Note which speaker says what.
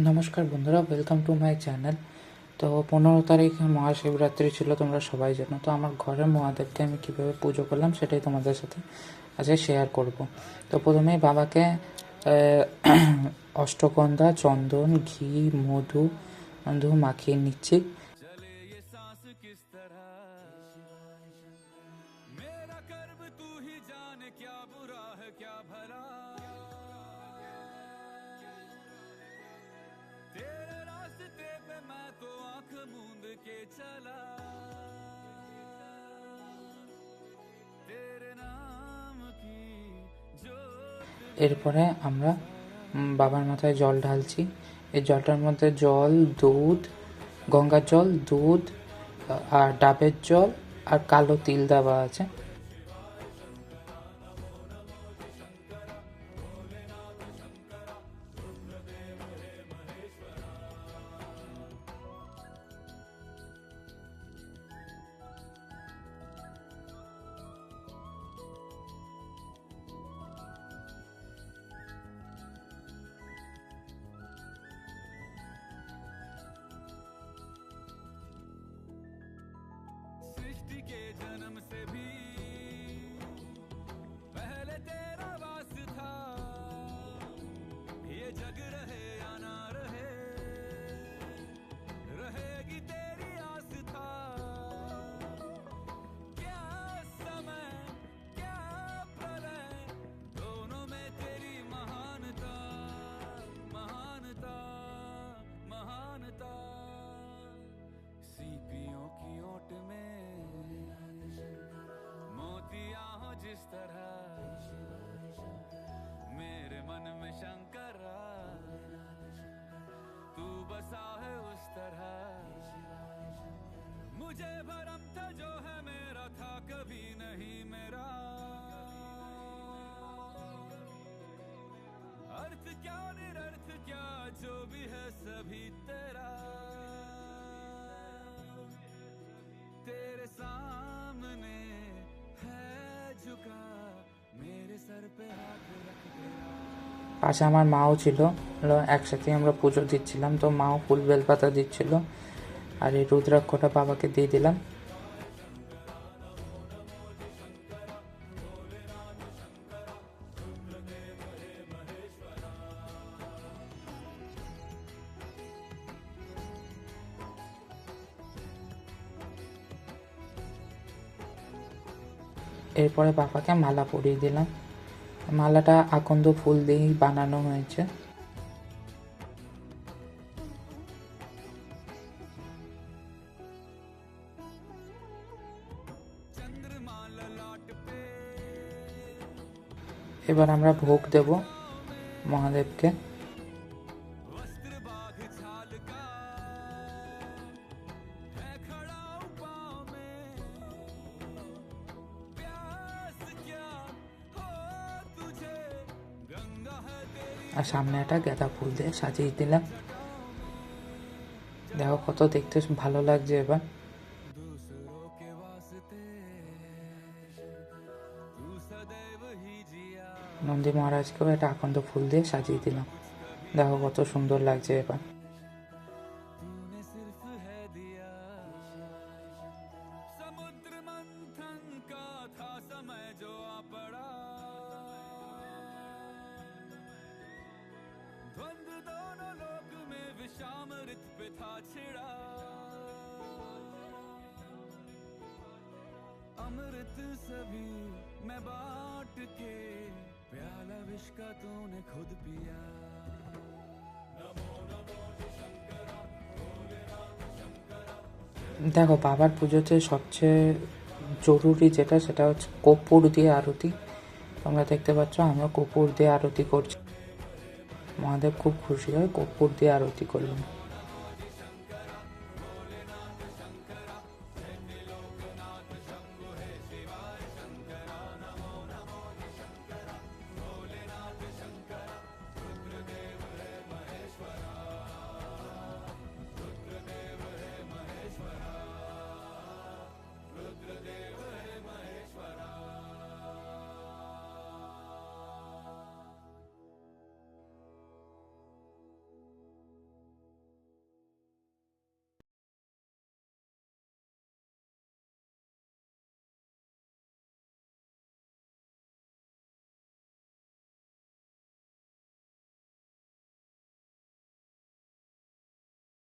Speaker 1: নমস্কার বন্ধুরা, welcome to my channel. তো 15 তারিখ মহাশিবরাত্রি ছিল, তোমরা সবাই জানো। তো আমার ঘরের মহাদেবকে আমি কীভাবে পুজো করলাম সেটাই তোমাদের সাথে আজকে শেয়ার করব। তো প্রথমেই বাবাকে অষ্টগন্ধা, চন্দন, ঘি, মধু মাখিয়ে নিচ্ছি। এরপরে আমরা বাবার মাথায় জল ঢালছি। এই জলটার মধ্যে জল, দুধ, গঙ্গার জল, দুধ আর ডাবের জল আর কালো তিল দেওয়া আছে। के जन्म से भी पहले तेरा वास था, ये जग रहे या ना रहे, रहेगी तेरी आस्था। क्या समय क्या प्रलय, दोनों में तेरी महानता, महानता, महानता। सीपियों की ओट में मोतिया हो जिस तरह, मेरे मन में शंकरा तू बसा है उस तरह। मुझे भरम था जो है मेरा था कभी नहीं मेरा, अर्थ क्या निरर्थ क्या जो भी है सभी तेरा। तेरे सामने है झुका मेरे सर पे हाथ रख तेरा। পাশে আমার মাও ছিল, একসাথে আমরা পুজো দিচ্ছিলাম। তো মাও ফুল বেলপাতা দিচ্ছিল, আর এই রুদ্রাক্ষটা বাবাকে দিয়ে দিলাম। এরপরে বাবাকে মালা পরিয়ে দিলাম। মালাটা আকন্দ ফুল দিয়েই বানানো হয়েছে। এবার আমরা ভোগ দেব মহাদেবকে। আর সামনে একটা গাঁদা ফুল দিয়ে সাজিয়ে দিলাম। দেখো কত দেখতে ভালো লাগছে। এবার নন্দী মহারাজকেও একটা আকন্দ ফুল দিয়ে সাজিয়ে দিলাম। দেখো কত সুন্দর লাগছে। এবার दोनों लोक में विषामृत पे था छिड़ा, अमृत सभी मैं बांट के प्याला विष का तूने खुद पिया। দেখো বাবার পুজোতে সবচেয়ে জরুরি যেটা, সেটা হচ্ছে কর্পূর দিয়ে আরতি। তোমরা দেখতে পাচ্ছ আমিও কর্পূর দিয়ে আরতি করছি। মহাদেব খুব খুশি হয় কর্পূর দিয়ে আরতি করলাম।